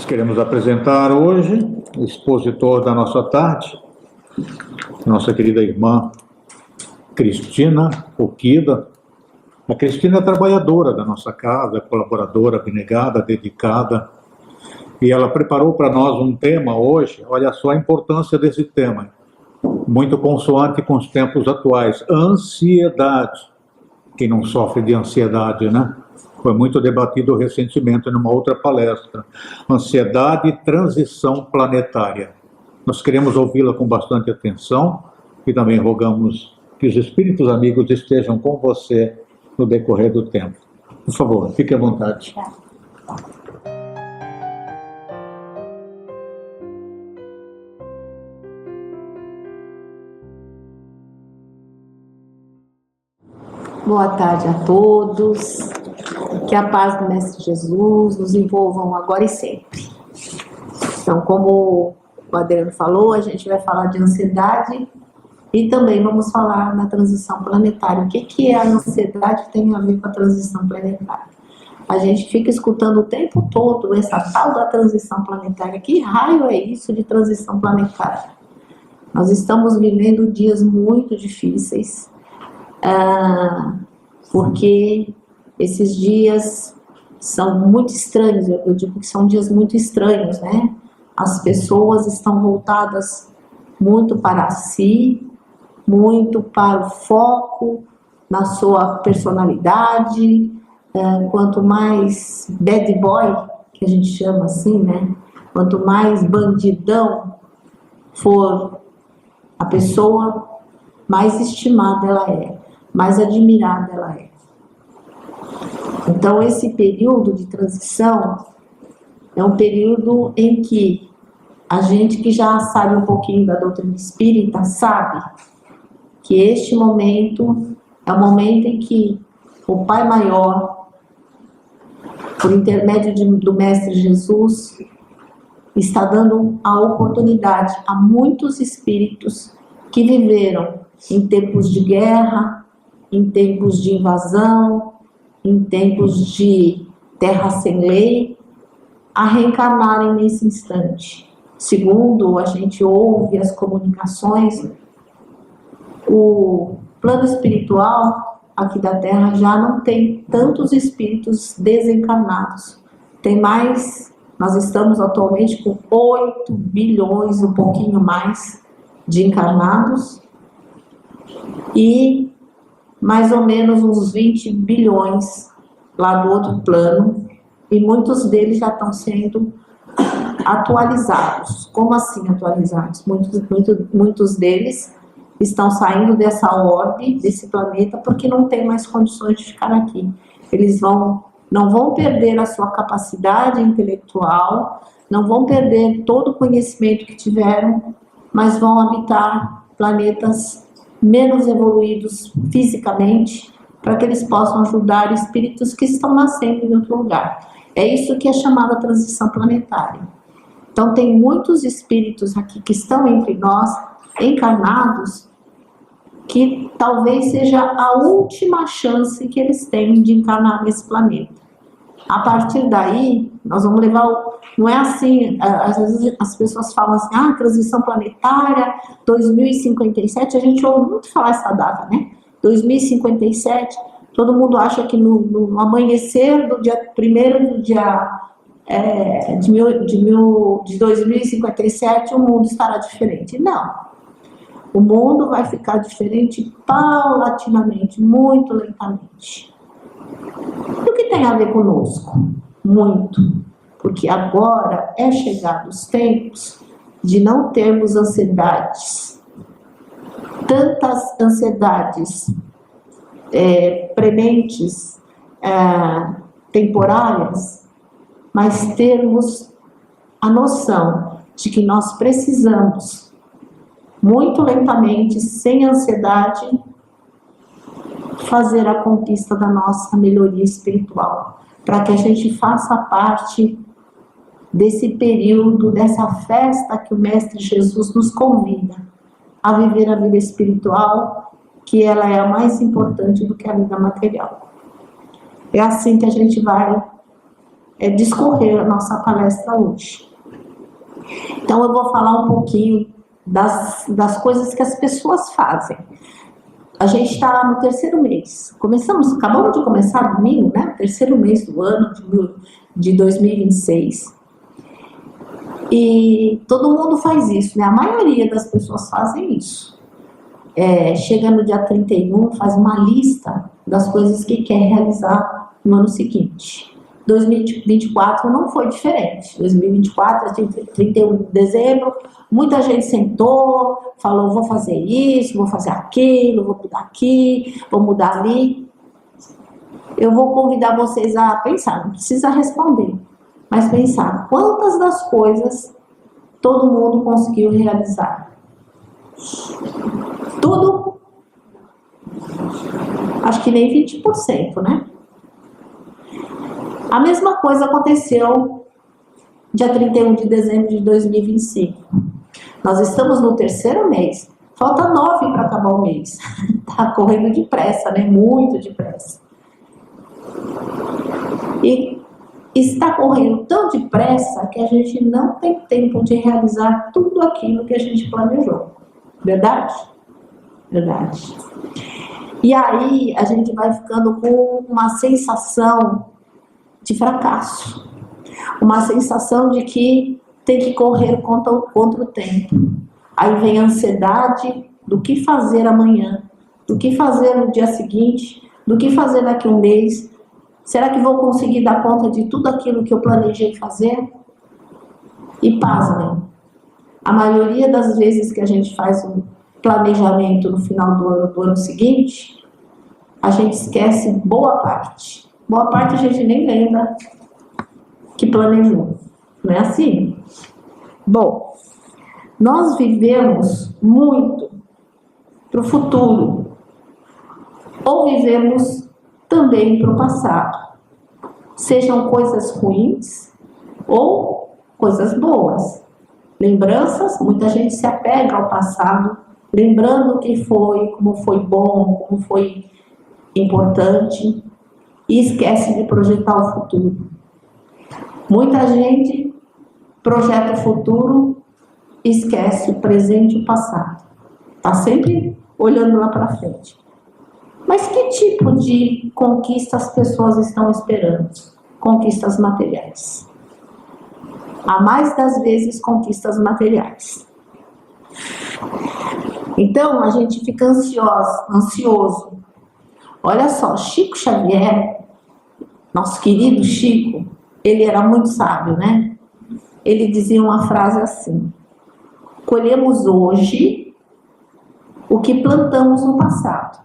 Nós queremos apresentar hoje o expositor da nossa tarde, nossa querida irmã Cristina Okida. A Cristina é trabalhadora da nossa casa, colaboradora, abnegada, dedicada, e ela preparou para nós um tema hoje. Olha só a importância desse tema, muito consoante com os tempos atuais: ansiedade. Quem não sofre de ansiedade, né? Foi muito debatido recentemente numa outra palestra. Ansiedade e transição planetária. Nós queremos ouvi-la com bastante atenção e também rogamos que os espíritos amigos estejam com você no decorrer do tempo. Por favor, fique à vontade. Boa tarde a todos. Que a paz do Mestre Jesus nos envolvam agora e sempre. Então, como o Adriano falou, a gente vai falar de ansiedade e também vamos falar na transição planetária. O que a ansiedade tem a ver com a transição planetária? A gente fica escutando o tempo todo essa tal da transição planetária. Que raio é isso de transição planetária? Nós estamos vivendo dias muito difíceis, porque esses dias são muito estranhos. Eu digo que são dias muito estranhos, né? As pessoas estão voltadas muito para si, muito para o foco na sua personalidade. Quanto mais bad boy, que a gente chama assim, né? Quanto mais bandidão for a pessoa, mais estimada ela é, mais admirada ela é. Então, esse período de transição é um período em que a gente que já sabe um pouquinho da doutrina espírita sabe que este momento é o momento em que o Pai Maior, por intermédio do Mestre Jesus, está dando a oportunidade a muitos espíritos que viveram em tempos de guerra, em tempos de invasão, em tempos de terra sem lei, a reencarnarem nesse instante. Segundo a gente ouve as comunicações, o plano espiritual aqui da Terra já não tem tantos espíritos desencarnados. Tem mais, nós estamos atualmente com 8 bilhões, um pouquinho mais, de encarnados, e mais ou menos uns 20 bilhões lá do outro plano, e muitos deles já estão sendo atualizados. Como assim atualizados? Muitos deles estão saindo dessa orbe, desse planeta, porque não tem mais condições de ficar aqui. Eles não vão perder a sua capacidade intelectual, não vão perder todo o conhecimento que tiveram, mas vão habitar planetas menos evoluídos fisicamente, para que eles possam ajudar espíritos que estão nascendo em outro lugar. É isso que é chamada transição planetária. Então, tem muitos espíritos aqui que estão entre nós, encarnados, que talvez seja a última chance que eles têm de encarnar nesse planeta. A partir daí, nós vamos levar não é assim, às vezes as pessoas falam assim, transição planetária, 2057, a gente ouve muito falar essa data, né? 2057, todo mundo acha que no amanhecer do dia 1º do dia de 2057 o mundo estará diferente. Não. O mundo vai ficar diferente paulatinamente, muito lentamente. E o que tem a ver conosco? Muito. Porque agora é chegado os tempos de não termos ansiedades. Tantas ansiedades prementes, temporárias, mas termos a noção de que nós precisamos, muito lentamente, sem ansiedade, fazer a conquista da nossa melhoria espiritual, para que a gente faça parte desse período, dessa festa que o Mestre Jesus nos convida a viver a vida espiritual, que ela é a mais importante do que a vida material. É assim que a gente vai discorrer a nossa palestra hoje. Então eu vou falar um pouquinho das coisas que as pessoas fazem. A gente está lá no terceiro mês. Acabamos de começar domingo, né? Terceiro mês do ano de 2026. E todo mundo faz isso, né? A maioria das pessoas fazem isso. Chega no dia 31, faz uma lista das coisas que quer realizar no ano seguinte. 2024 não foi diferente. 2024, 31 de dezembro, muita gente sentou, falou, vou fazer isso, vou fazer aquilo, vou mudar aqui, vou mudar ali. Eu vou convidar vocês a pensar, não precisa responder, mas pensar quantas das coisas todo mundo conseguiu realizar. Tudo? Acho que nem 20%, né? A mesma coisa aconteceu dia 31 de dezembro de 2025. Nós estamos no terceiro mês. Falta 9 para acabar o mês. Tá correndo depressa, né? Muito depressa. E está correndo tão depressa que a gente não tem tempo de realizar tudo aquilo que a gente planejou. Verdade? Verdade. E aí a gente vai ficando com uma sensação de fracasso, uma sensação de que tem que correr contra o tempo. Aí vem a ansiedade do que fazer amanhã, do que fazer no dia seguinte, do que fazer daqui a um mês. Será que vou conseguir dar conta de tudo aquilo que eu planejei fazer? E pasmem, a maioria das vezes que a gente faz um planejamento no final do ano seguinte, a gente esquece boa parte. Boa parte a gente nem lembra que planejou. Não é assim? Bom, nós vivemos muito para o futuro. Ou vivemos também para o passado. Sejam coisas ruins ou coisas boas. Lembranças, muita gente se apega ao passado, lembrando o que foi, como foi bom, como foi importante. E esquece de projetar o futuro. Muita gente projeta o futuro e esquece o presente e o passado. Está sempre olhando lá para frente. Mas que tipo de conquista as pessoas estão esperando? Conquistas materiais. A mais das vezes, conquistas materiais. Então, a gente fica ansioso. Olha só, Chico Xavier, nosso querido Chico, ele era muito sábio, né? Ele dizia uma frase assim: colhemos hoje o que plantamos no passado.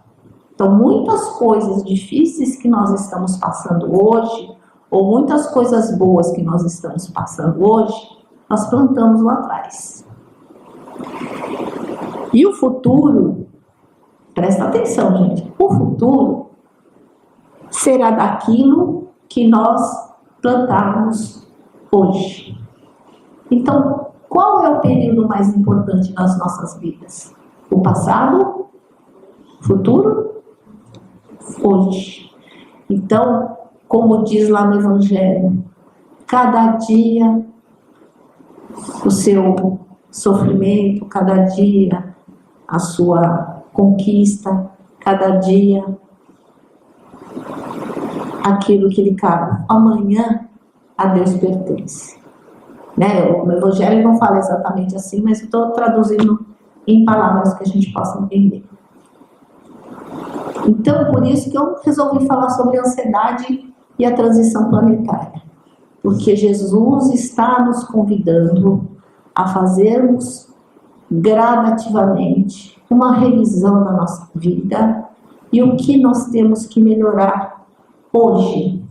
Então, muitas coisas difíceis que nós estamos passando hoje, ou muitas coisas boas que nós estamos passando hoje, nós plantamos lá atrás. E o futuro, presta atenção, gente, o futuro será daquilo que nós plantarmos hoje. Então, qual é o período mais importante das nossas vidas? O passado? Futuro? Hoje. Então, como diz lá no Evangelho, cada dia o seu sofrimento, cada dia a sua conquista, cada dia aquilo que lhe cabe. Amanhã a Deus pertence. Né? O Evangelho não fala exatamente assim, mas estou traduzindo em palavras que a gente possa entender. Então, por isso que eu resolvi falar sobre a ansiedade e a transição planetária. Porque Jesus está nos convidando a fazermos gradativamente uma revisão da nossa vida e o que nós temos que melhorar hoje.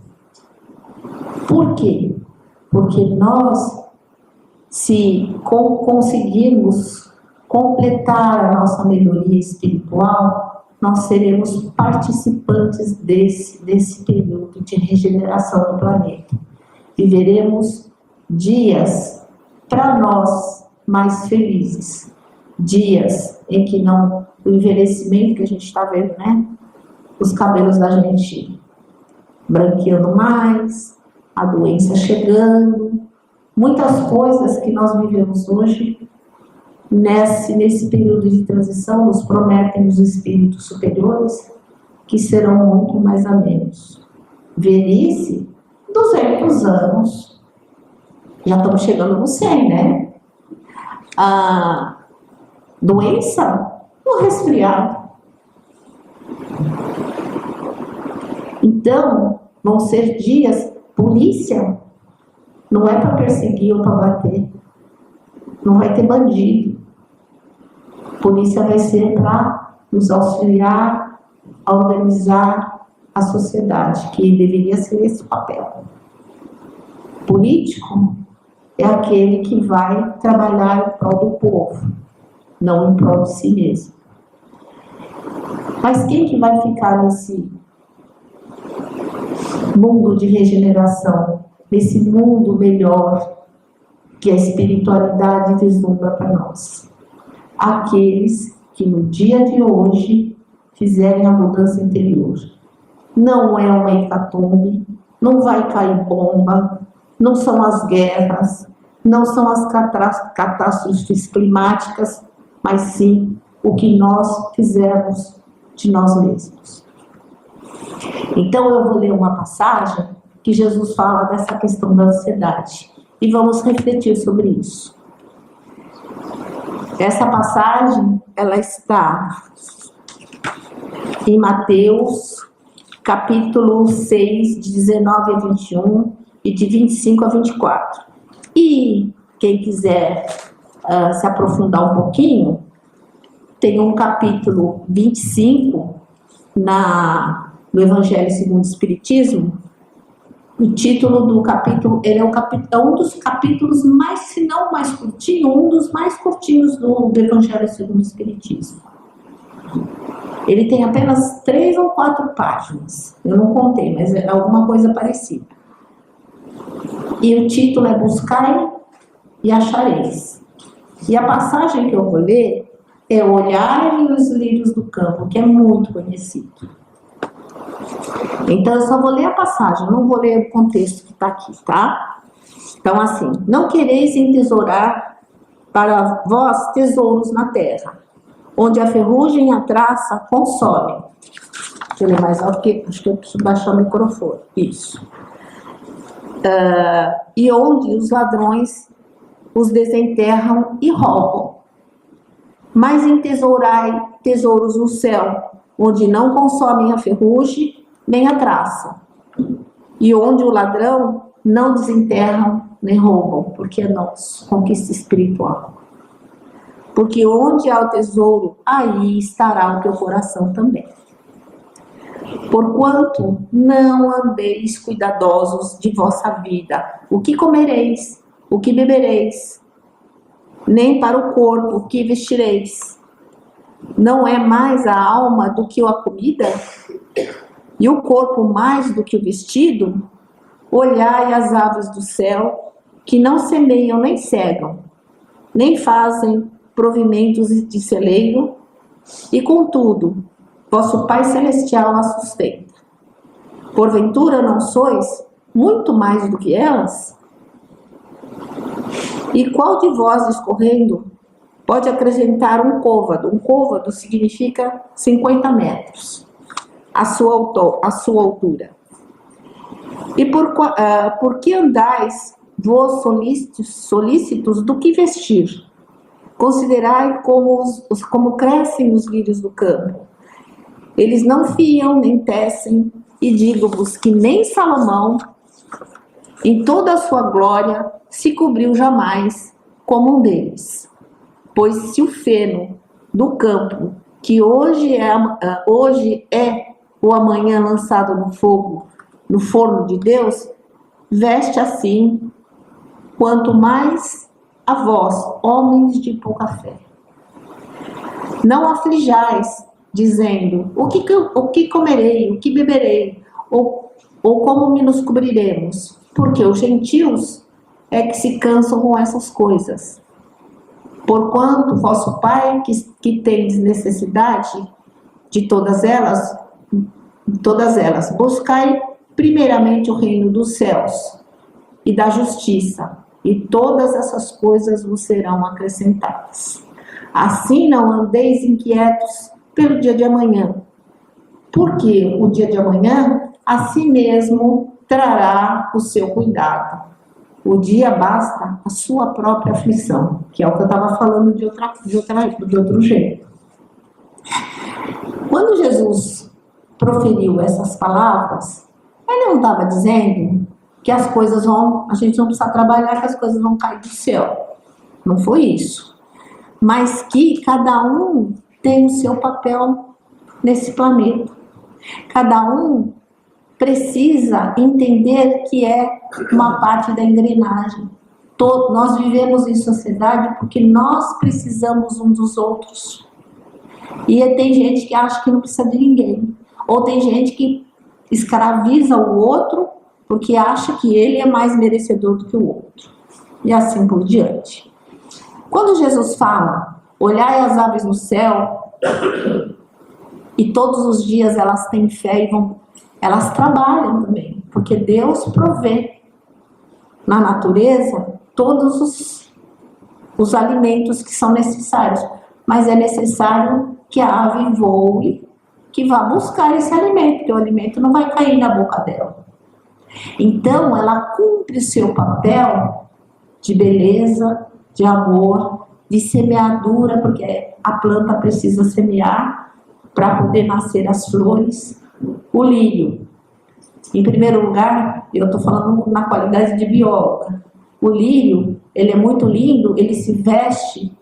Por quê? Porque nós, se conseguirmos completar a nossa melhoria espiritual, nós seremos participantes desse período de regeneração do planeta. Viveremos dias, para nós, mais felizes. Dias em que não, o envelhecimento que a gente está vendo, né? Os cabelos da gente branqueando mais, a doença chegando, muitas coisas que nós vivemos hoje, nesse período de transição, nos prometem os espíritos superiores que serão muito mais amenos. Velhice, 200 anos, já estamos chegando no 100, né? A doença, um resfriado. Então, vão ser dias, polícia não é para perseguir ou para bater, não vai ter bandido. Polícia vai ser para nos auxiliar a organizar a sociedade, que deveria ser esse papel. Político é aquele que vai trabalhar em prol do povo, não em prol de si mesmo. Mas quem que vai ficar nesse mundo de regeneração, nesse mundo melhor que a espiritualidade vislumbra para nós? Aqueles que no dia de hoje fizerem a mudança interior. Não é uma hecatombe, não vai cair bomba, não são as guerras, não são as catástrofes climáticas, mas sim o que nós fizemos de nós mesmos. Então eu vou ler uma passagem que Jesus fala dessa questão da ansiedade e vamos refletir sobre isso. Essa passagem, ela está em Mateus, capítulo 6, de 19 a 21 e de 25 a 24. E quem quiser se aprofundar um pouquinho, tem um capítulo 25 no Evangelho segundo o Espiritismo. O título do capítulo, ele é um dos capítulos mais, se não mais curtinho, um dos mais curtinhos do Evangelho segundo o Espiritismo. Ele tem apenas 3 ou 4 páginas. Eu não contei, mas é alguma coisa parecida. E o título é Buscai e Achareis. E a passagem que eu vou ler é Olhai os lírios do campo, que é muito conhecido. Então, eu só vou ler a passagem, não vou ler o contexto que está aqui, tá? Então, assim, não quereis entesourar para vós tesouros na terra, onde a ferrugem e a traça consomem. Deixa eu ler mais alto, porque acho que eu preciso baixar o microfone. Isso. E onde os ladrões os desenterram e roubam. Mas entesourai tesouros no céu, onde não consomem a ferrugem nem a traça, e onde o ladrão não desenterram nem roubam, porque é nosso, conquista espiritual. Porque onde há o tesouro, aí estará o teu coração também. Porquanto não andeis cuidadosos de vossa vida, o que comereis, o que bebereis, nem para o corpo o que vestireis. Não é mais a alma do que a comida? E o corpo mais do que o vestido? Olhai as aves do céu, que não semeiam nem cegam, nem fazem provimentos de celeiro, e contudo, vosso Pai Celestial as sustenta. Porventura não sois muito mais do que elas? E qual de vós, discorrendo, pode acrescentar um côvado? Um côvado significa 50 metros. A sua altura. E por que andais vos solícitos do que vestir? Considerai como crescem os lírios do campo. Eles não fiam nem tecem, e digo-vos que nem Salomão, em toda a sua glória, se cobriu jamais como um deles. Pois se o feno do campo, que hoje é o amanhã lançado no fogo, no forno de Deus, veste assim, quanto mais a vós, homens de pouca fé. Não aflijais, dizendo, o que comerei, o que beberei, ou como nos cobriremos, porque os gentios é que se cansam com essas coisas. Porquanto vosso Pai, que tendes necessidade de todas elas, buscai primeiramente o reino dos céus e da justiça, e todas essas coisas vos serão acrescentadas. Assim não andeis inquietos pelo dia de amanhã, porque o dia de amanhã a si mesmo trará o seu cuidado. O dia basta a sua própria aflição, que é o que eu estava falando de outro jeito. Quando Jesus proferiu essas palavras, ele não estava dizendo que as coisas a gente não precisa trabalhar, que as coisas vão cair do céu. Não foi isso. Mas que cada um tem o seu papel nesse planeta. Cada um precisa entender que é uma parte da engrenagem. Nós vivemos em sociedade porque nós precisamos uns dos outros. E tem gente que acha que não precisa de ninguém. Ou tem gente que escraviza o outro porque acha que ele é mais merecedor do que o outro. E assim por diante. Quando Jesus fala, olhai as aves no céu, e todos os dias elas têm fé e elas trabalham também, porque Deus provê na natureza todos os alimentos que são necessários, mas é necessário que a ave voe, que vá buscar esse alimento, porque o alimento não vai cair na boca dela. Então ela cumpre o seu papel de beleza, de amor, de semeadura, porque a planta precisa semear para poder nascer as flores. O lírio, em primeiro lugar, eu estou falando na qualidade de bióloga, o lírio, ele é muito lindo, ele se veste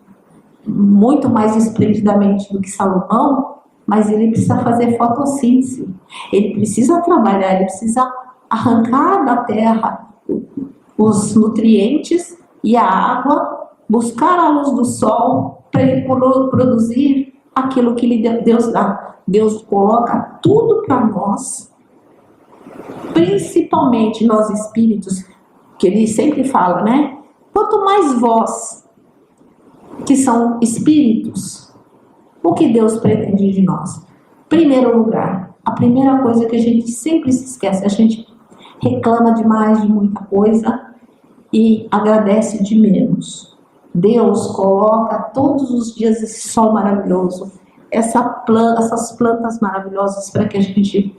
muito mais esplendidamente do que Salomão, mas ele precisa fazer fotossíntese, ele precisa trabalhar, ele precisa arrancar da terra os nutrientes e a água, buscar a luz do sol para ele produzir aquilo que Deus dá. Deus coloca tudo para nós, principalmente nós espíritos, que ele sempre fala, né? Quanto mais vós, que são espíritos, o que Deus pretende de nós? Primeiro lugar, a primeira coisa que a gente sempre se esquece, a gente reclama demais de muita coisa e agradece de menos. Deus coloca todos os dias esse sol maravilhoso, essas plantas maravilhosas para que a gente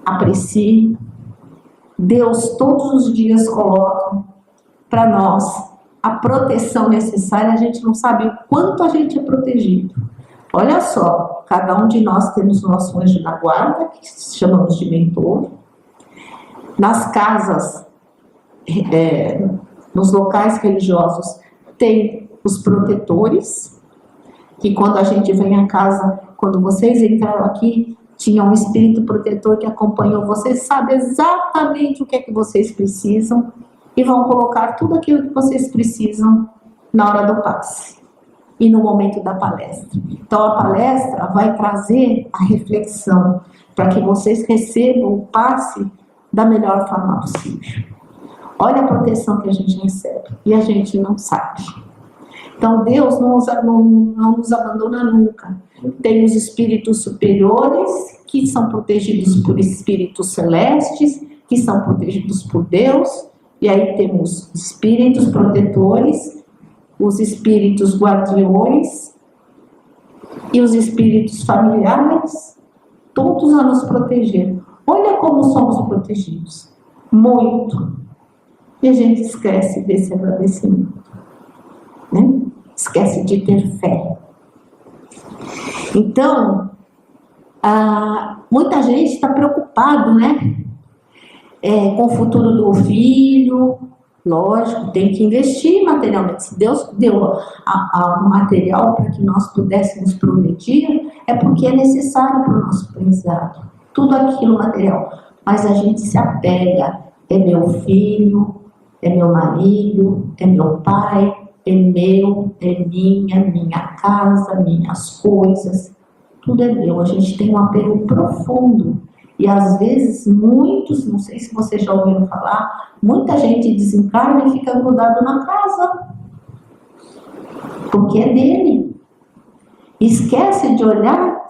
aprecie. Deus todos os dias coloca para nós a proteção necessária. A gente não sabe o quanto a gente é protegido. Olha só, cada um de nós temos o nosso anjo da guarda, que chamamos de mentor. Nas casas, nos locais religiosos, tem os protetores, que quando a gente vem à casa, quando vocês entraram aqui, tinha um espírito protetor que acompanhou vocês, sabe exatamente o que é que vocês precisam e vão colocar tudo aquilo que vocês precisam na hora do passe e no momento da palestra. Então a palestra vai trazer a reflexão para que vocês recebam o passe da melhor forma possível. Olha a proteção que a gente recebe e a gente não sabe. Então Deus não nos abandona nunca. Tem os espíritos superiores, que são protegidos por espíritos celestes, que são protegidos por Deus, e aí temos espíritos protetores, os espíritos guardiões e os espíritos familiares, todos a nos proteger. Olha como somos protegidos, muito. E a gente esquece desse agradecimento, né? Esquece de ter fé. Então, muita gente está preocupado, né? Com o futuro do filho. Lógico, tem que investir materialmente. Se Deus deu o material para que nós pudéssemos progredir, é porque é necessário para o nosso aprendizado. Tudo aquilo material. Mas a gente se apega. É meu filho, é meu marido, é meu pai, é meu, é minha casa, minhas coisas. Tudo é meu. A gente tem um apego profundo. E às vezes muitos, não sei se vocês já ouviram falar, muita gente desencarna e fica grudado na casa. Porque é dele. Esquece de olhar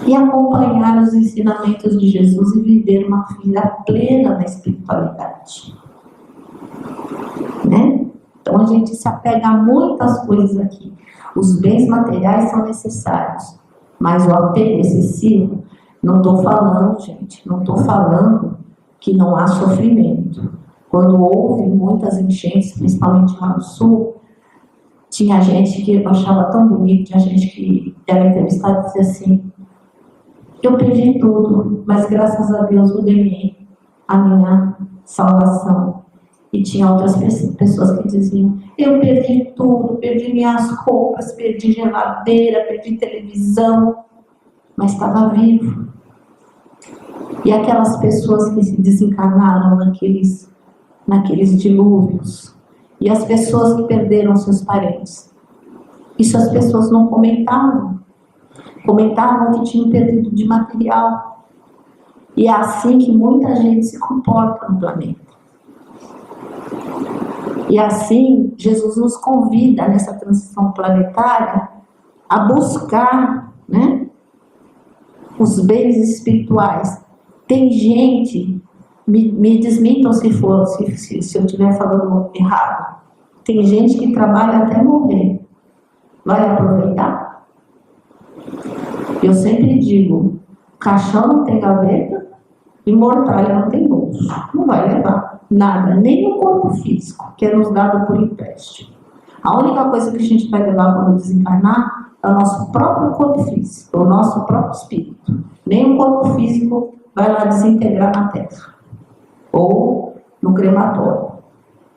e acompanhar os ensinamentos de Jesus e viver uma vida plena na espiritualidade. Né? Então a gente se apega a muitas coisas aqui. Os bens materiais são necessários, mas o apego excessivo, não estou falando, gente, não estou falando que não há sofrimento. Quando houve muitas enchentes, principalmente lá no sul, tinha gente que eu achava tão bonito, tinha gente que era entrevistada e dizia assim: eu perdi tudo, mas graças a Deus eu ganhei a minha salvação. E tinha outras pessoas que diziam: eu perdi tudo, perdi minhas roupas, perdi geladeira, perdi televisão, mas estava vivo. E aquelas pessoas que se desencarnaram naqueles dilúvios, e as pessoas que perderam seus parentes, isso as pessoas não comentavam. Comentavam que tinham perdido de material. E é assim que muita gente se comporta no planeta. E assim, Jesus nos convida nessa transição planetária a buscar, né, os bens espirituais. Tem gente, me desmintam se eu estiver falando errado, tem gente que trabalha até morrer. Vai aproveitar? Eu sempre digo: caixão não tem gaveta e mortalha não tem bolso. Não vai levar nada, nem o corpo físico, que é nos dado por empréstimo. A única coisa que a gente vai levar quando desencarnar é o nosso próprio corpo físico, o nosso próprio espírito. Nem o corpo físico vai lá desintegrar na terra ou no crematório,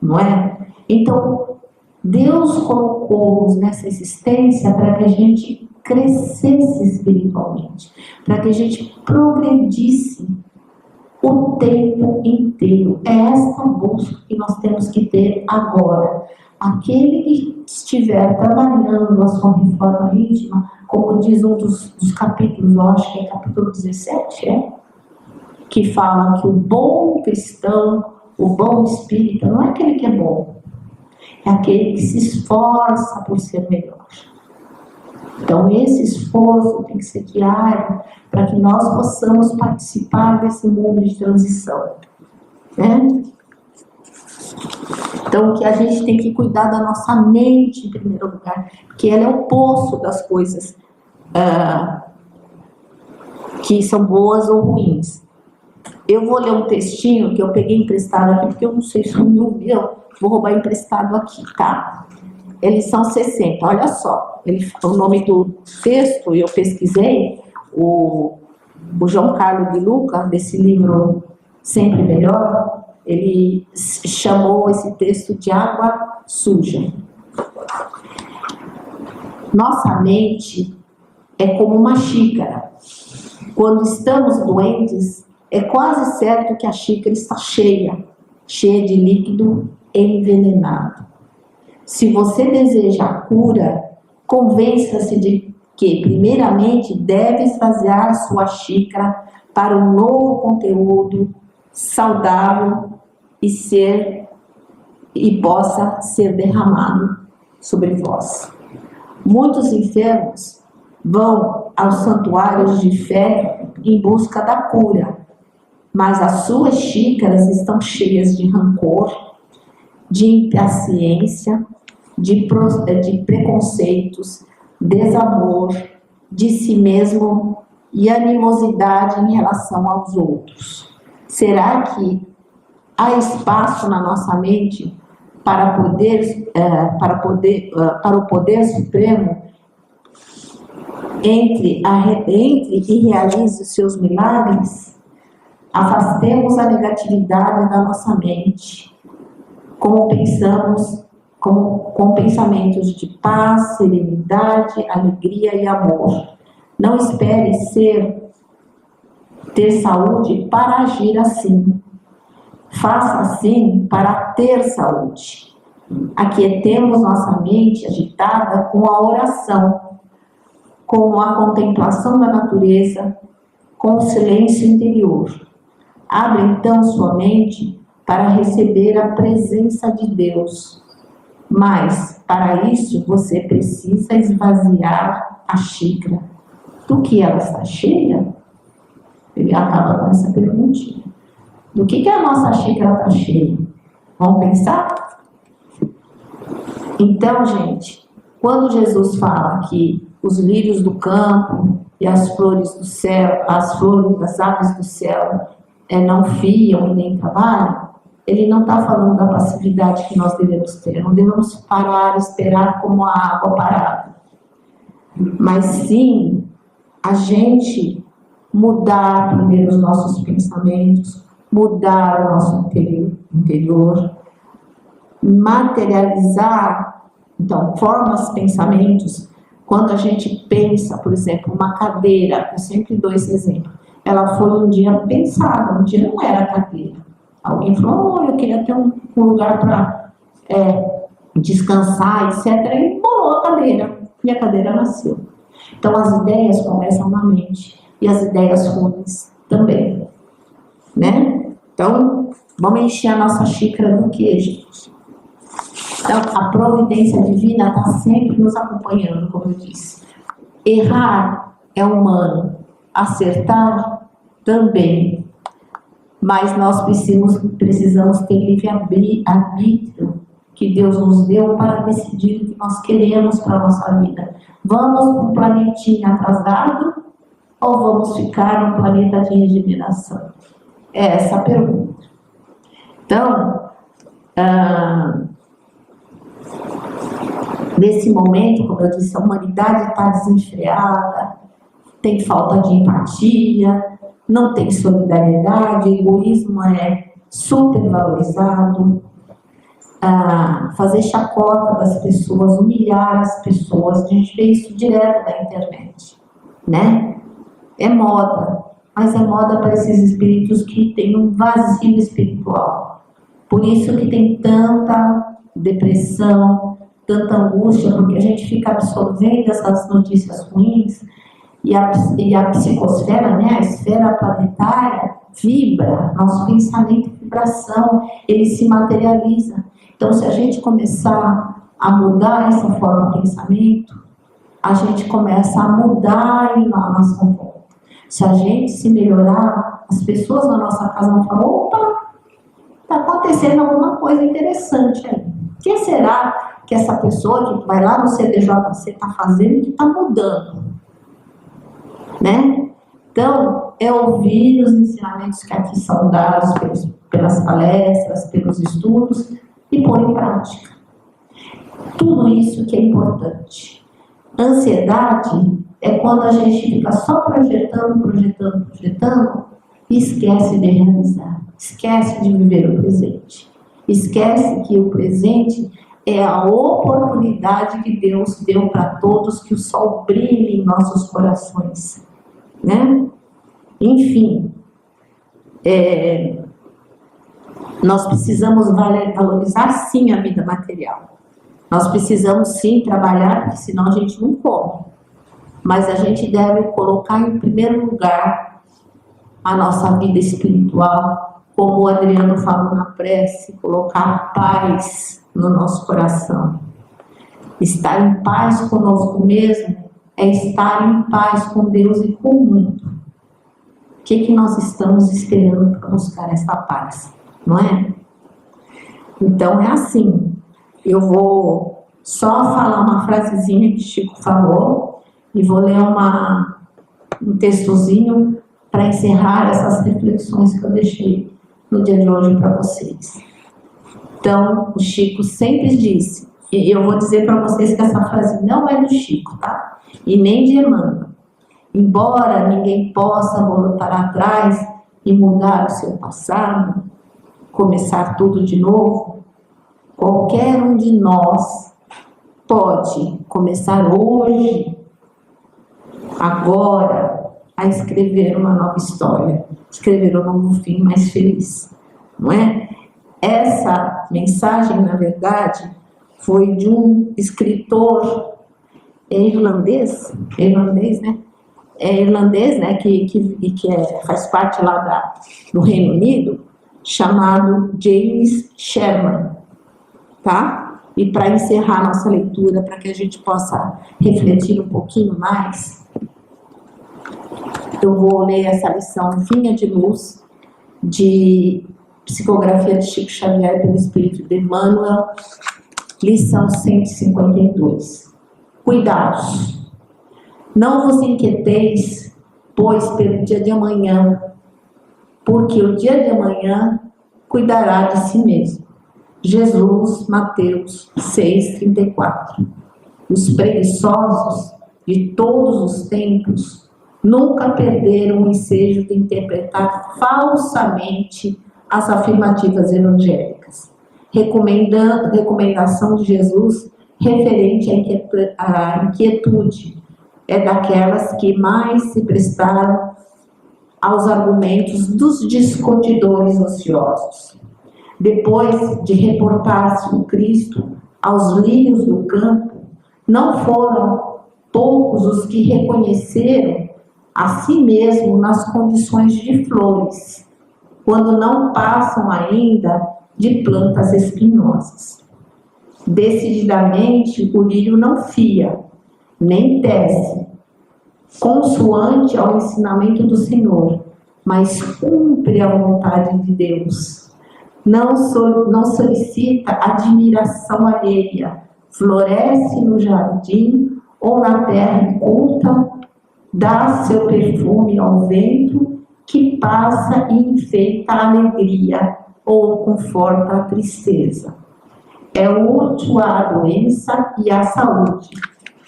não é? Então, Deus colocou-nos nessa existência para que a gente crescesse espiritualmente, para que a gente progredisse o tempo inteiro. É essa busca que nós temos que ter agora. Aquele que estiver trabalhando a sua reforma íntima, como diz um dos capítulos, eu acho que é capítulo 17, que fala que o bom cristão, o bom espírita, não é aquele que é bom, é aquele que se esforça por ser melhor. Então esse esforço tem que ser diário, para que nós possamos participar desse mundo de transição, né? Então que a gente tem que cuidar da nossa mente em primeiro lugar, porque ela é o poço das coisas que são boas ou ruins. Eu vou ler um textinho que eu peguei emprestado aqui, porque eu não sei se o meu, vou roubar emprestado aqui, tá? Eles são 60, olha só. O nome do texto, eu pesquisei, o João Carlos de Luca, desse livro Sempre Melhor, ele chamou esse texto de água suja. Nossa mente é como uma xícara. Quando estamos doentes, é quase certo que a xícara está cheia de líquido envenenado. Se você deseja a cura, convença-se de que, primeiramente, deve esvaziar sua xícara para um novo conteúdo saudável e possa ser derramado sobre vós. Muitos enfermos vão aos santuários de fé em busca da cura, mas as suas xícaras estão cheias de rancor, de impaciência, de preconceitos, desamor, de si mesmo e animosidade em relação aos outros. Será que há espaço na nossa mente para o poder supremo entre e realize os seus milagres? Afastemos a negatividade da nossa mente, com pensamentos de paz, serenidade, alegria e amor. Não espere ter saúde para agir assim. Faça assim para ter saúde. Aquietemos nossa mente agitada com a oração, com a contemplação da natureza, com o silêncio interior. Abra então sua mente para receber a presença de Deus. Mas, para isso, você precisa esvaziar a xícara. do que ela está cheia, ele acaba com essa perguntinha. Do que a nossa xícara está cheia? Vamos pensar? Então, gente, quando Jesus fala que os lírios do campo e as flores do céu, as flores das aves do céu não fiam e nem trabalham, ele não está falando da passividade que nós devemos ter. Não devemos parar, esperar como a água parada. Mas sim, a gente mudar primeiro os nossos pensamentos, mudar o nosso interior, materializar, então, formas, pensamentos. Quando a gente pensa, por exemplo, uma cadeira, eu sempre dou esse exemplo, ela foi um dia pensada, um dia não era cadeira. Alguém falou, eu queria ter um lugar para descansar, etc. E bolou a cadeira, e a cadeira nasceu. Então, as ideias começam na mente, e as ideias ruins também, né? Então, vamos encher a nossa xícara do que, gente? Então, a providência divina está sempre nos acompanhando, como eu disse. Errar é humano, acertar também. Mas nós precisamos ter livre-arbítrio que Deus nos deu para decidir o que nós queremos para a nossa vida. Vamos para um planetinha atrasado ou vamos ficar no planeta de regeneração? É essa a pergunta. Então, nesse momento, como eu disse, a humanidade está desenfreada, tem falta de empatia, não tem solidariedade, o egoísmo é supervalorizado, fazer chacota das pessoas, humilhar as pessoas, a gente vê isso direto da internet, né? É moda, mas é moda para esses espíritos que têm um vazio espiritual. Por isso que tem tanta depressão, tanta angústia, porque a gente fica absorvendo essas notícias ruins e a psicosfera, né, a esfera planetária, vibra, nosso pensamento e vibração, ele se materializa. Então, se a gente começar a mudar essa forma de pensamento, a gente começa a mudar a nossa volta. Se a gente se melhorar, as pessoas na nossa casa vão falar, opa, está acontecendo alguma coisa interessante aí. O que será que essa pessoa que vai lá no CDJC está fazendo que está mudando? Né? Então, é ouvir os ensinamentos que aqui são dados pelas palestras, pelos estudos e pôr em prática. Tudo isso que é importante. Ansiedade é quando a gente fica só projetando e esquece de realizar, esquece de viver o presente. Esquece que o presente é a oportunidade que Deus deu para todos, que o sol brilhe em nossos corações, né? Enfim, nós precisamos valorizar sim a vida material. Nós precisamos sim trabalhar, porque senão a gente não come. Mas a gente deve colocar em primeiro lugar a nossa vida espiritual, como o Adriano falou na prece, colocar paz no nosso coração. Estar em paz conosco mesmo é estar em paz com Deus e com o mundo. O que nós estamos esperando para buscar essa paz, não é? Então é assim, eu vou só falar uma frasezinha que Chico falou e vou ler um textozinho para encerrar essas reflexões que eu deixei no dia de hoje para vocês. Então, o Chico sempre disse, e eu vou dizer para vocês que essa frase não é do Chico, tá? E nem de Emmanuel. Embora ninguém possa voltar atrás e mudar o seu passado, começar tudo de novo, qualquer um de nós pode começar hoje, agora, a escrever uma nova história, escrever um novo fim mais feliz, não é? Essa mensagem, na verdade, foi de um escritor irlandês, né? Que faz parte lá do Reino Unido, chamado James Sherman, tá? E para encerrar nossa leitura, para que a gente possa refletir um pouquinho mais, Eu vou ler essa lição Vinha de Luz, de psicografia de Chico Xavier pelo Espírito de Emmanuel, lição 152. Cuidados. Não vos inquieteis, pois, pelo dia de amanhã, porque o dia de amanhã cuidará de si mesmo. Jesus, Mateus 6,34. Os preguiçosos de todos os tempos nunca perderam o ensejo de interpretar falsamente as afirmativas evangélicas. Recomendação de Jesus referente à inquietude é daquelas que mais se prestaram aos argumentos dos discutidores ociosos. Depois de reportar-se o Cristo aos lírios do campo, não foram poucos os que reconheceram a si mesmo nas condições de flores, quando não passam ainda de plantas espinhosas. Decididamente, o lírio não fia, nem tece, consoante ao ensinamento do Senhor, mas cumpre a vontade de Deus. Não solicita admiração alheia, floresce no jardim ou na terra inculta, dá seu perfume ao vento que passa e enfeita a alegria ou conforta a tristeza. É útil à doença e à saúde.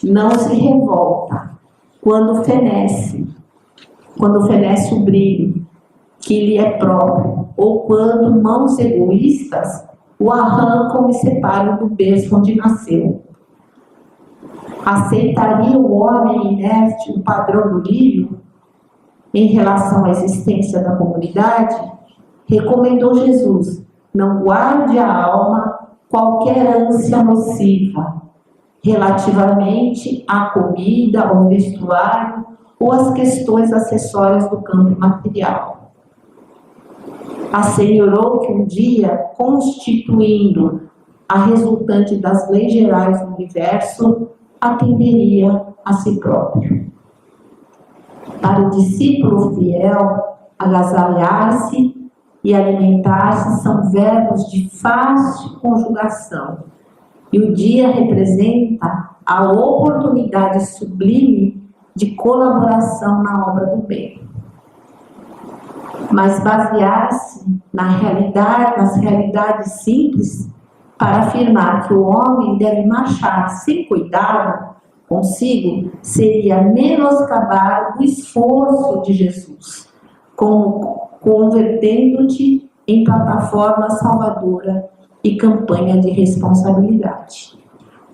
Não se revolta quando fenece o brilho que lhe é próprio, ou quando mãos egoístas o arrancam e separam do berço onde nasceu. Aceitaria o homem inerte o padrão do lírio em relação à existência da comunidade? Recomendou Jesus: não guarde a alma qualquer ânsia nociva relativamente à comida, ao vestuário ou às questões acessórias do campo material. Asseverou que um dia, constituindo a resultante das leis gerais do universo, atenderia a si próprio. Para o discípulo fiel, agasalhar-se e alimentar-se são verbos de fácil conjugação, e o dia representa a oportunidade sublime de colaboração na obra do bem. Mas basear-se nas realidades simples para afirmar que o homem deve marchar sem cuidado consigo seria menoscabar o esforço de Jesus, convertendo-te em plataforma salvadora e campanha de responsabilidade.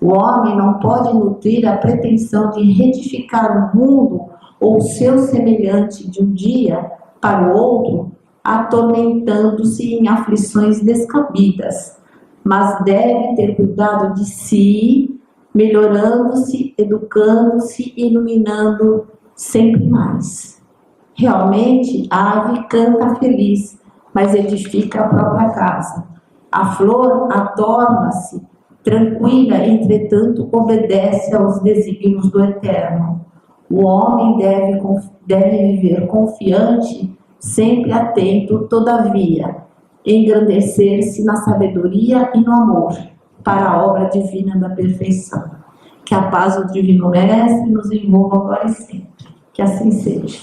O homem não pode nutrir a pretensão de retificar o mundo ou o seu semelhante de um dia para o outro, atormentando-se em aflições descabidas, mas deve ter cuidado de si, melhorando-se, educando-se e iluminando sempre mais. Realmente, a ave canta feliz, mas edifica a própria casa. A flor adorna-se, tranquila, entretanto, obedece aos desígnios do Eterno. O homem deve viver confiante, sempre atento, todavia, engrandecer-se na sabedoria e no amor, para a obra divina da perfeição. Que a paz do Divino Mestre nos envolva agora e sempre. Que assim seja.